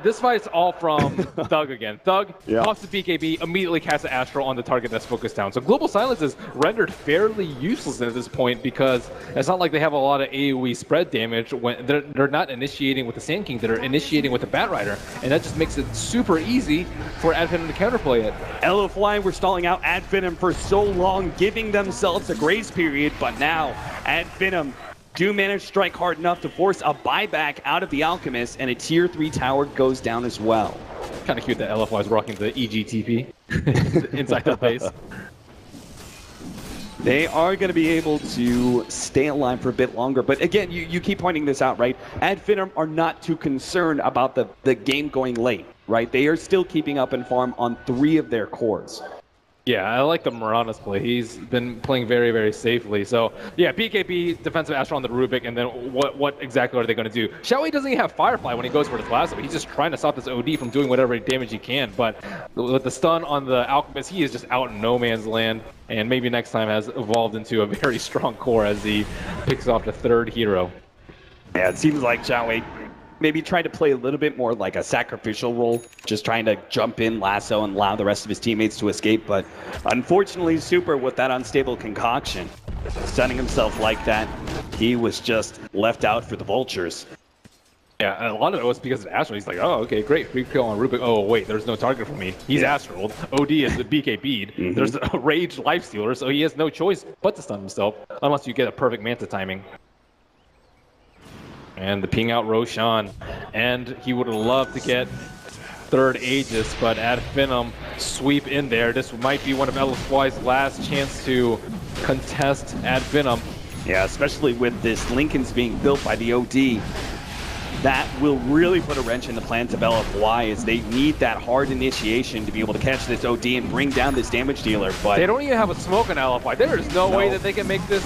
this fight's all from Thug again. Thug pops the BKB, immediately casts the Astral on the target that's focused down. So Global Silence is rendered fairly useless at this point because it's not like they have a lot of AoE spread damage when they're not initiating with the Sand King, they're initiating with the Batrider. And that just makes it super easy for Adfinum to counterplay it. LFY were stalling out Adfinum for so long, giving themselves a grace period, but now Adfinum do manage to strike hard enough to force a buyback out of the Alchemist, and a tier 3 tower goes down as well. Kind of cute that LFY is rocking the EGTP inside their base. They are going to be able to stay alive for a bit longer, but again, you keep pointing this out, right? Adfinum are not too concerned about the game going late, right? They are still keeping up in farm on 3 of their cores. Yeah, I like the Morana's play. He's been playing very, very safely. So, yeah, BKB, defensive Astro on the Rubik, and then what exactly are they going to do? Xiaowei doesn't even have Firefly when he goes for his lasso. He's just trying to stop this OD from doing whatever damage he can. But with the stun on the Alchemist, he is just out in no man's land. And maybe next time has evolved into a very strong core as he picks off the third hero. Yeah, it seems like Xiaowei maybe tried to play a little bit more like a sacrificial role, just trying to jump in, lasso, and allow the rest of his teammates to escape. But unfortunately, Super, with that unstable concoction, stunning himself like that, he was just left out for the vultures. Yeah, and a lot of it was because of Astral. He's like, oh, okay, great, free kill on Rubik. Oh, wait, there's no target for me. He's Astral. OD is the BKB'd. There's a Rage Lifestealer, so he has no choice but to stun himself, unless you get a perfect Manta timing. And the ping out Roshan. And he would have loved to get third Aegis, but Ad Venom sweep in there. This might be one of LFY's last chance to contest Ad Venom. Yeah, especially with this Lincoln's being built by the OD. That will really put a wrench in the plans of LFY as they need that hard initiation to be able to catch this OD and bring down this damage dealer. But they don't even have a smoke on LFY. There is no way that they can make this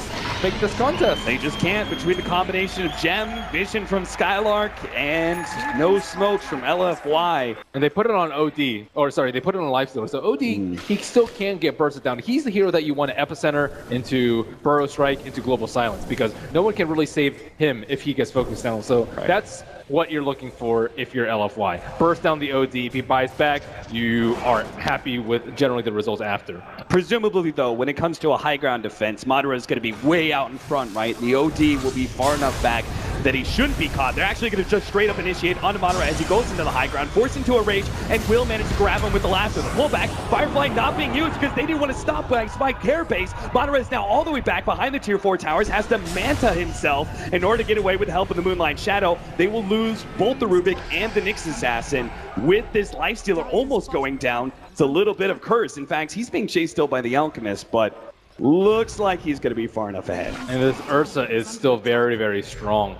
contest. They just can't, between the combination of Gem, Vision from Skylark, and no smokes from LFY. And they put it on OD, or sorry, they put it on Lifestealer. So OD, he still can get bursted down. He's the hero that you want to Epicenter into Burrow Strike into Global Silence, because no one can really save him if he gets focused down. So that's what you're looking for if you're LFY. Burst down the OD, if he buys back, you are happy with generally the results after. Presumably, though, when it comes to a high ground defense, Madara is going to be way out in front, right? The OD will be far enough back that he shouldn't be caught. They're actually going to just straight up initiate onto Madara as he goes into the high ground, forced into a rage, and will manage to grab him with the lasso. The pullback, Firefly not being used because they didn't want to stop by Spike Care Base. Madara is now all the way back behind the tier 4 towers, has to Manta himself in order to get away with the help of the Moonlight Shadow. They will lose both the Rubik and the Nyx Assassin with this Lifestealer almost going down. It's a little bit of curse. In fact, he's being chased still by the Alchemist, but looks like he's going to be far enough ahead. And this Ursa is still very, very strong.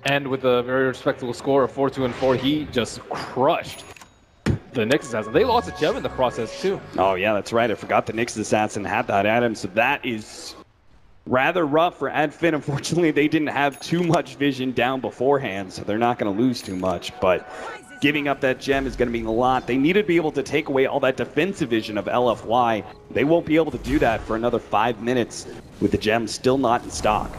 And with a very respectable score of 4-2 and 4, he just crushed the Nyx Assassin. They lost a gem in the process too. Oh yeah, that's right. I forgot the Nyx Assassin had that at him, so that is rather rough for Adfin. Unfortunately, they didn't have too much vision down beforehand, so they're not going to lose too much, but giving up that gem is going to mean a lot. They need to be able to take away all that defensive vision of LFY. They won't be able to do that for another 5 minutes with the gem still not in stock.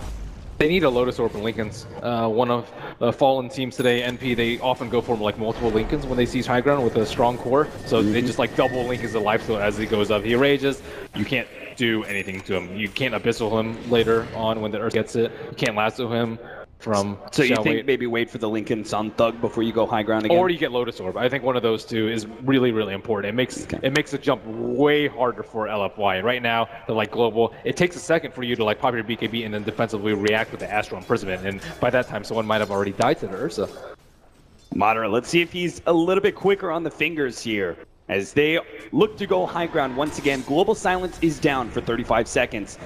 They need a Lotus Orb in Lincolns. One of the fallen teams today, NP, they often go for like multiple Lincolns when they seize high ground with a strong core. So they just like double Lincoln's life steal as he goes up. He rages. You can't do anything to him. You can't abyssal him later on when the Earth gets it. You can't lasso him from So you think maybe wait for the Lincolns on Thug before you go high ground again? Or you get Lotus Orb. I think one of those two is really, really important. It makes the jump way harder for LFY. Right now, they're like global. It takes a second for you to like pop your BKB and then defensively react with the Astral Imprisonment. And by that time, someone might have already died to the Ursa. Madara, let's see if he's a little bit quicker on the fingers here. As they look to go high ground once again, Global Silence is down for 35 seconds.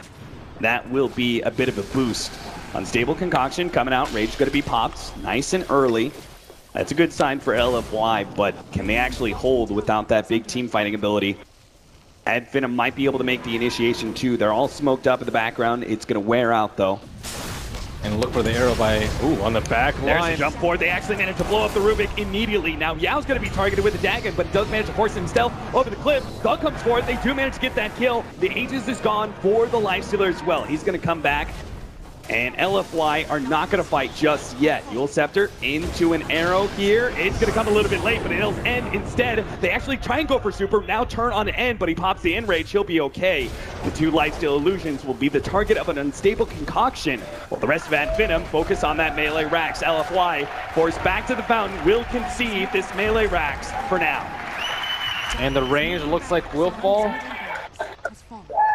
That will be a bit of a boost. Unstable Concoction coming out. Rage going to be popped nice and early. That's a good sign for LFY, but can they actually hold without that big team fighting ability? Ad Venom might be able to make the initiation too. They're all smoked up in the background. It's going to wear out though. And look for the arrow by, on the back line. There's a jump forward. They actually managed to blow up the Rubik immediately. Now Yao's going to be targeted with the Dagon, but does manage to force himself over the cliff. Thug comes forward. They do manage to get that kill. The Aegis is gone for the Lifestealer as well. He's going to come back. And LFY are not going to fight just yet. Yule Scepter into an arrow here. It's going to come a little bit late, but it'll end instead. They actually try and go for Super, now turn on end, but he pops the Enrage. He'll be okay. The two Lifesteal Illusions will be the target of an unstable concoction, while the rest of Ad Venom focus on that melee Rax. LFY forced back to the fountain will concede this melee Rax for now. And the range looks like will fall.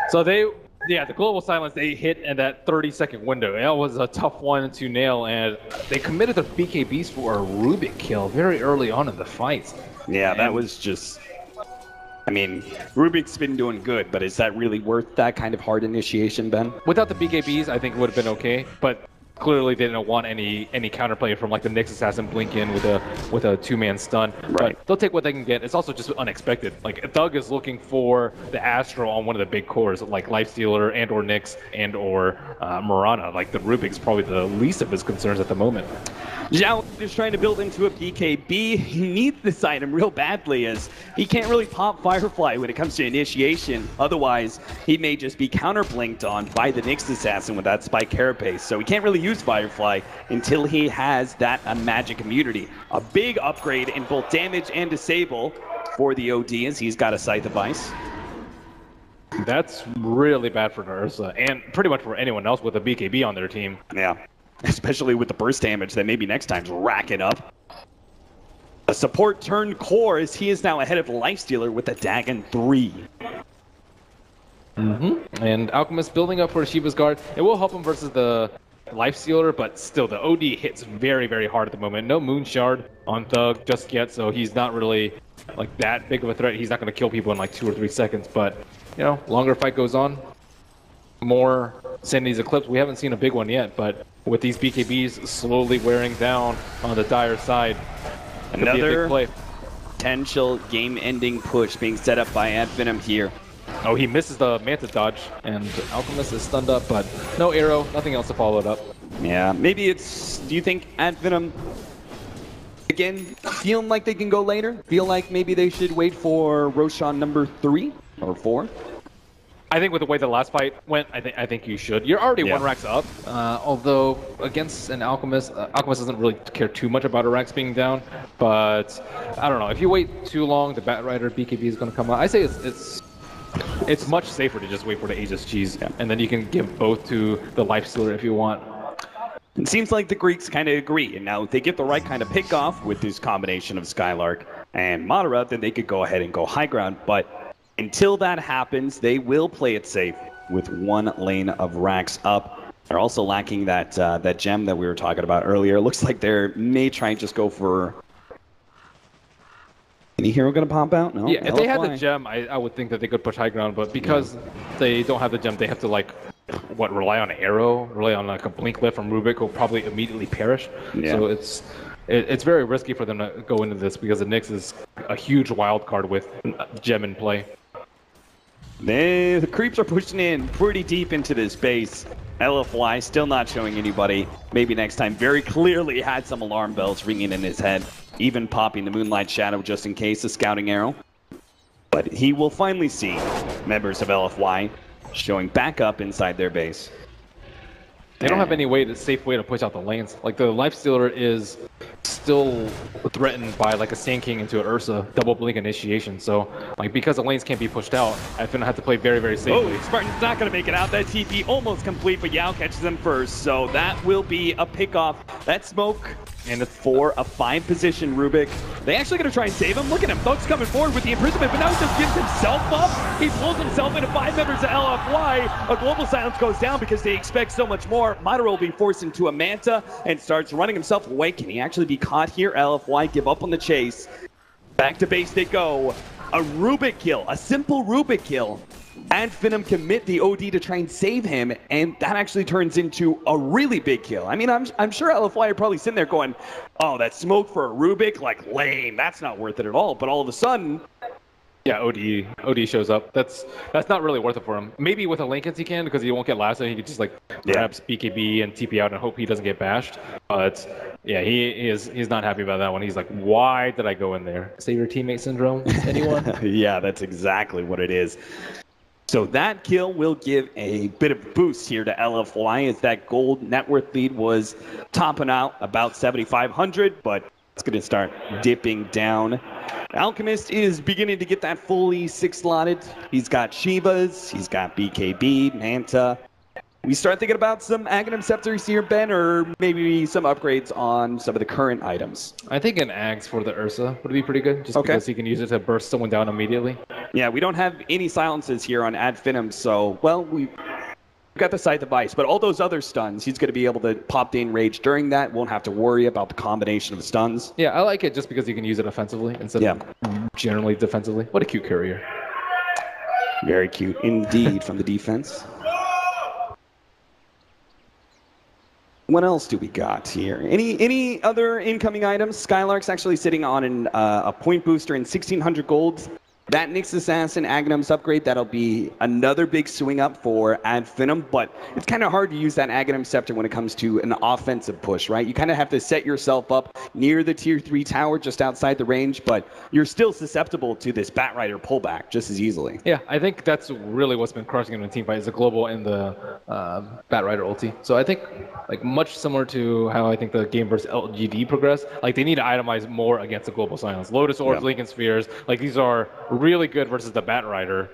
So yeah, the Global Silence, they hit in that 30-second window. That was a tough one to nail, and they committed their BKBs for a Rubik kill very early on in the fight. Yeah, that was just... I mean, Rubik's been doing good, but is that really worth that kind of hard initiation, Ben? Without the BKBs, I think it would have been okay, but clearly they didn't want any counterplay from like the Nyx assassin blink in with a two-man stun. Right. But they'll take what they can get. It's also just unexpected. Like Thug is looking for the Astro on one of the big cores, like Lifestealer and or Nyx and or Mirana. Like the Rubik's probably the least of his concerns at the moment. Zhao is trying to build into a BKB. He needs this item real badly as he can't really pop Firefly when it comes to initiation. Otherwise, he may just be counter-blinked on by the Nyx assassin with that Spike Carapace. So he can't really use Firefly until he has that magic immunity. A big upgrade in both damage and disable for the OD as he's got a Scythe of Ice. That's really bad for Ursa and pretty much for anyone else with a BKB on their team. Yeah. Especially with the burst damage that maybe next time's racking up. A support turned core as he is now ahead of Lifestealer with a Dagon 3. And Alchemist building up for Shiva's Guard. It will help him versus the Lifestealer, but still the OD hits very, very hard at the moment. No Moon Shard on Thug just yet, so he's not really like that big of a threat. He's not going to kill people in like 2 or 3 seconds, but you know, longer fight goes on, more Sandy's Eclipse. We haven't seen a big one yet, but with these BKBs slowly wearing down on the dire side, another potential game-ending push being set up by AdVenom here. Oh, he misses the Manta dodge, and Alchemist is stunned up, but no arrow, nothing else to follow it up. Yeah, maybe it's... Do you think AdVenom, again, feeling like they can go later? Feel like maybe they should wait for Roshan number 3 or 4? I think with the way the last fight went, I think you should. You're already 1 racks up, although against an Alchemist, Alchemist doesn't really care too much about a racks being down, but I don't know. If you wait too long, the Bat Rider BKB is going to come out. I say it's much safer to just wait for the Aegis Cheese, and then you can give both to the Lifestealer if you want. It seems like the Greeks kind of agree, and now if they get the right kind of pick off with this combination of Skylark and Madara, then they could go ahead and go high ground, but until that happens, they will play it safe with 1 lane of racks up. They're also lacking that that gem that we were talking about earlier. It looks like they may try and just go for... Any hero going to pop out? No? Yeah, if they had the gem, I would think that they could push high ground, but because they don't have the gem, they have to, like, rely on an arrow, rely on, like, a blink lift from Rubik, who'll probably immediately perish. Yeah. So it's very risky for them to go into this because the Nyx is a huge wild card with gem in play. The creeps are pushing in pretty deep into this base. LFY still not showing anybody. Maybe next time very clearly had some alarm bells ringing in his head. Even popping the Moonlight Shadow just in case, a scouting arrow. But he will finally see members of LFY showing back up inside their base. They don't have any safe way to push out the lanes. Like the Lifestealer is still threatened by like a Sand King into an Ursa double blink initiation. So like because the lanes can't be pushed out, I think I have to play very, very safely. Oh, Spartan's not going to make it out. That TP almost complete, but Yao catches them first. So that will be a pick off. That smoke and for a 5 position Rubik. They actually going to try and save him. Look at him. Thug's coming forward with the imprisonment, but now he just gives himself up. He pulls himself into 5 members of LFY. A global silence goes down because they expect so much more. Madara will be forced into a Manta and starts running himself away. Can he actually be caught here? LFY give up on the chase. Back to base they go. A Rubik kill. A simple Rubik kill. AdVenom commit the OD to try and save him, and that actually turns into a really big kill. I mean, I'm sure LFY are probably sitting there going, oh, that smoke for a Rubik? Like, lame. That's not worth it at all. But all of a sudden... Yeah, OD shows up. That's not really worth it for him. Maybe with a Linkens he can, because he won't get lasted. He could just like perhaps BKB and TP out and hope he doesn't get bashed. But yeah, he's not happy about that one. He's like, why did I go in there? Save your teammate syndrome? Anyone? Yeah, that's exactly what it is. So that kill will give a bit of boost here to LFY as that gold net worth lead was topping out about 7,500, but it's going to start dipping down. Alchemist is beginning to get that fully 6-slotted. He's got Shivas, he's got BKB, Manta. We start thinking about some Aghanim Scepters here, Ben, or maybe some upgrades on some of the current items. I think an Ags for the Ursa would be pretty good, just because he can use it to burst someone down immediately. Yeah, we don't have any silences here on AdVenom, so, well, we've got the Scythe of Ice, but all those other stuns, he's going to be able to pop the Enrage during that, won't have to worry about the combination of stuns. Yeah, I like it just because you can use it offensively instead of generally defensively. What a cute courier. Very cute indeed from the defense. What else do we got here? Any other incoming items? Skylark's actually sitting on a point booster in 1,600 gold. That Nyx Assassin Aghanim's upgrade, that'll be another big swing up for Ad Finum, but it's kind of hard to use that Aghanim Scepter when it comes to an offensive push, right? You kind of have to set yourself up near the tier 3 tower just outside the range, but you're still susceptible to this Batrider pullback just as easily. Yeah, I think that's really what's been crushing him in team fight is the global and the Batrider ulti. So I think like much similar to how I think the game versus LGD progressed, like they need to itemize more against the global silence. Lotus Orbs, Lincoln Spheres, like these are really good versus the Batrider.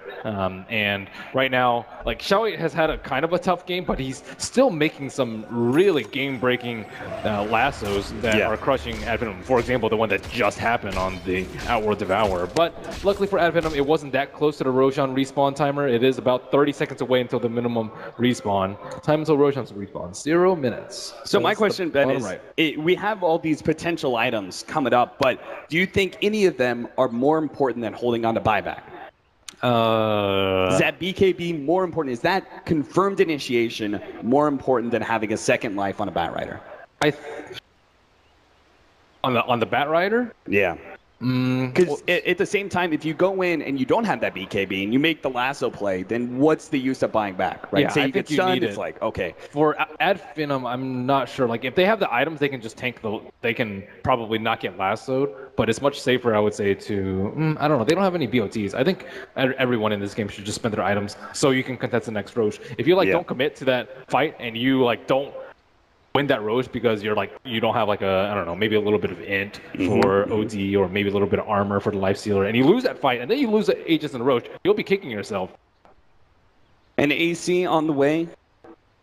And right now, like Xiaoyi has had a kind of a tough game, but he's still making some really game-breaking lassos that are crushing Ad Finum. For example, the one that just happened on the Outward Devour. But luckily for Ad Finum, it wasn't that close to the Roshan respawn timer. It is about 30 seconds away until the minimum respawn. Time until Roshan's respawn, 0 minutes. So my question, Ben, is we have all these potential items coming up, but do you think any of them are more important than holding on to buyback? Is that BKB more important? Is that confirmed initiation more important than having a second life on a Batrider? On the Batrider? Yeah. Because at the same time, if you go in and you don't have that BKB and you make the lasso play, then what's the use of buying back, right? Yeah, Say I you think get stunned, it's like, okay. For Ad Finum, I'm not sure. Like, if they have the items, they can just tank they can probably not get lassoed, but it's much safer, I would say, to, I don't know, they don't have any BOTs. I think everyone in this game should just spend their items so you can contest the next Roche. If you, like, don't commit to that fight and you, like, don't win that Roche because you're like you don't have like a I don't know maybe a little bit of int for OD or maybe a little bit of armor for the Lifestealer and you lose that fight and then you lose the Aegis and the Roche, you'll be kicking yourself. An AC on the way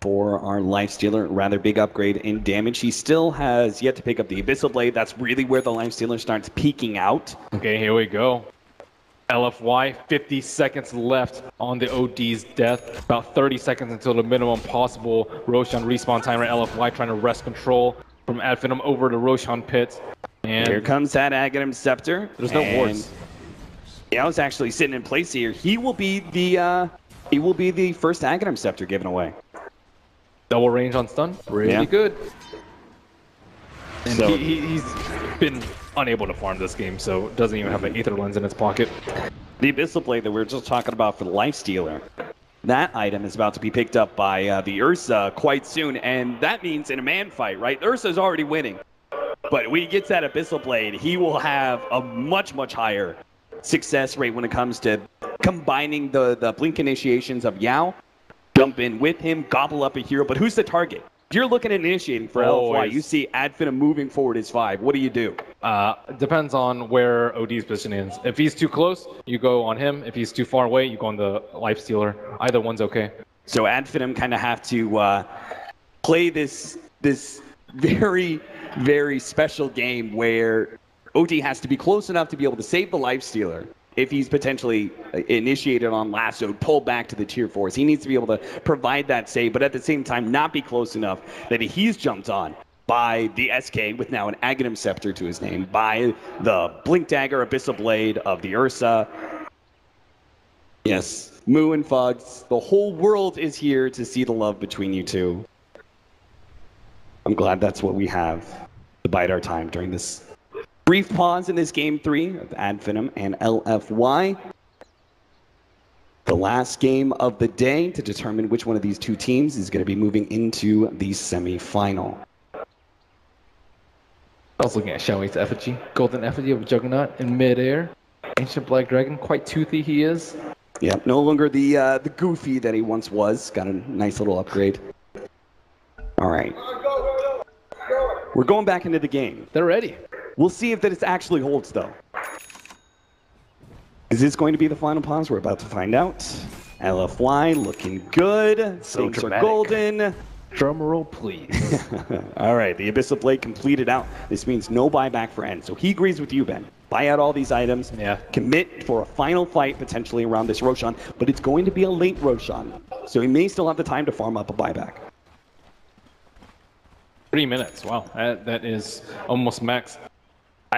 for our Lifestealer, rather big upgrade in damage. He still has yet to pick up the Abyssal Blade. That's really where the Lifestealer starts peaking out. Okay, here we go. LFY, 50 seconds left on the OD's death. About 30 seconds until the minimum possible Roshan respawn timer. LFY trying to wrest control from Ad Finum over to Roshan pit. And here comes that Aghanim Scepter. There's no wards. Yeah, I was actually sitting in place here. He will be the first Aghanim Scepter given away. Double range on stun, really good. And so, he's been unable to farm this game, so doesn't even have an Aether Lens in his pocket. The Abyssal Blade that we were just talking about for the Lifestealer, that item is about to be picked up by the Ursa quite soon, and that means in a man fight, right? Ursa's already winning, but when he gets that Abyssal Blade, he will have a much, much higher success rate when it comes to combining the Blink initiations of Yao, jump in with him, gobble up a hero, but who's the target? If you're looking at initiating for LFY, you see Ad Finum moving forward his 5. What do you do? Depends on where OD's position is. If he's too close, you go on him. If he's too far away, you go on the Lifestealer. Either one's okay. So Ad Finum kind of have to play this very, very special game where OD has to be close enough to be able to save the Lifestealer. If he's potentially initiated on lasso, pulled back to the tier 4s, he needs to be able to provide that save, but at the same time not be close enough that he's jumped on by the SK with now an Aghanim Scepter to his name, by the Blink Dagger Abyssal Blade of the Ursa. Yes, Moo and Fugs, the whole world is here to see the love between you two. I'm glad that's what we have to bide our time during this brief pause in this game 3 of Ad Finum and LFY. The last game of the day to determine which one of these two teams is going to be moving into the semi-final. I was looking at Xiaoyi's effigy. Golden effigy of a Juggernaut in midair. Ancient Black Dragon, quite toothy he is. Yep, no longer the goofy that he once was. Got a nice little upgrade. All right. We're going back into the game. They're ready. We'll see if this actually holds, though. Is this going to be the final pause? We're about to find out. LFY looking good. So Things dramatic. are golden. Drum roll, please. All right, the Abyssal Blade completed out. This means no buyback for N. So he agrees with you, Ben. Buy out all these items. Yeah. Commit for a final fight, potentially around this Roshan. But it's going to be a late Roshan. So he may still have the time to farm up a buyback. 3 minutes. Wow, that is almost max.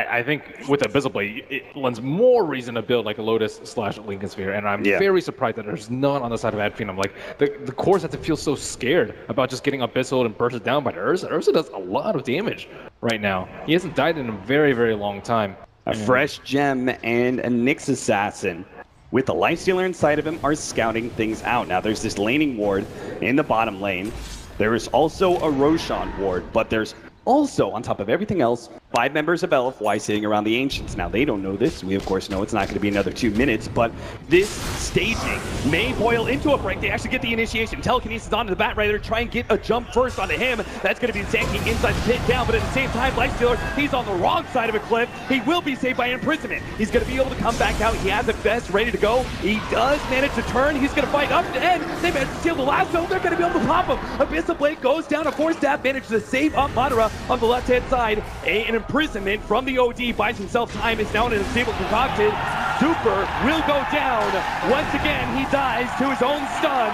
I think with Abyssal Blade, it lends more reason to build like a Lotus/Lincoln Sphere, and I'm very surprised that there's none on the side of Adphenum. Like, the cores have to feel so scared about just getting Abyssal and bursted down by Ursa. Ursa does a lot of damage right now. He hasn't died in a very, very long time. A fresh gem and a Nyx Assassin with the Lifestealer inside of him are scouting things out. Now there's this laning ward in the bottom lane. There is also a Roshan ward, but there's also, on top of everything else, 5 members of LFY sitting around the Ancients. Now, they don't know this. We, of course, know it's not going to be another 2 minutes, but this staging may boil into a break. They actually get the initiation. Telekinesis onto the Batrider, try and get a jump first onto him. That's going to be Zanky inside the pit down, but at the same time, Lifestealer, he's on the wrong side of a cliff. He will be saved by imprisonment. He's going to be able to come back out. He has the best ready to go. He does manage to turn. He's going to fight up to end. They manage to steal the lasso. They're going to be able to pop him. Abyssal Blade goes down. A 4-stab manages to save up Madara on the left-hand side. An imprisonment from the OD buys himself time. Is now in a stable concocted. Super will go down. Once again, he dies to his own stun.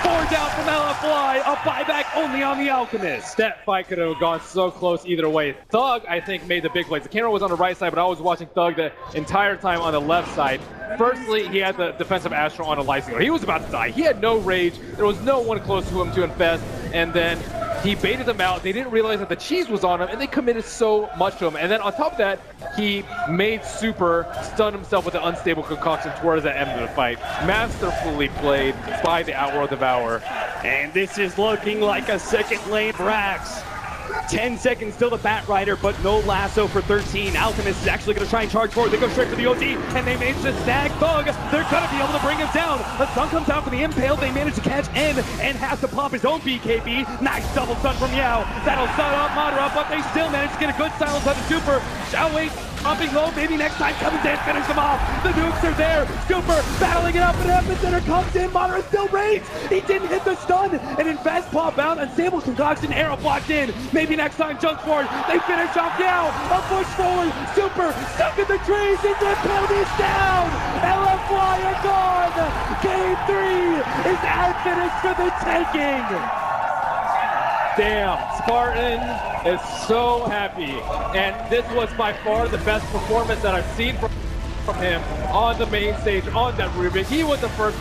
4 down from LFY. A buyback only on the Alchemist. That fight could have gone so close either way. Thug, I think, made the big plays. The camera was on the right side, but I was watching Thug the entire time on the left side. Firstly, he had the defensive Astro on a Lifestealer. He was about to die. He had no rage. There was no one close to him to infest. And then he baited them out. They didn't realize that the cheese was on him, and they committed so much to him. And then on top of that, he made Super stun himself with an unstable concoction towards the end of the fight. Masterfully played by the Outworld Devourer. And this is looking like a second lane Brax. 10 seconds till the Batrider, but no lasso for 13. Alchemist is actually going to try and charge forward. They go straight for the OD, and they manage to snag Thug. They're going to be able to bring him down. A stun comes out for the Impale. They manage to catch N and has to pop his own BKB. Nice double stun from Yao. That'll stun up Madara, but they still manage to get a good silence on the Super. Shall we? Pumping low, maybe next time comes in, finish them off. The nukes are there. Super battling it up, and Epicenter comes in. Madara still raged. He didn't hit the stun. And Infest pop out. Unstable concoction, arrow blocked in. Maybe next time jumps forward. They finish off Yao. A push forward. Super stuck in the trees. And the penalty's down. LFY are gone. Game 3 is finished for the taking. Damn, Spartan is so happy. And this was by far the best performance that I've seen from him on the main stage, on that Rubik. He was the first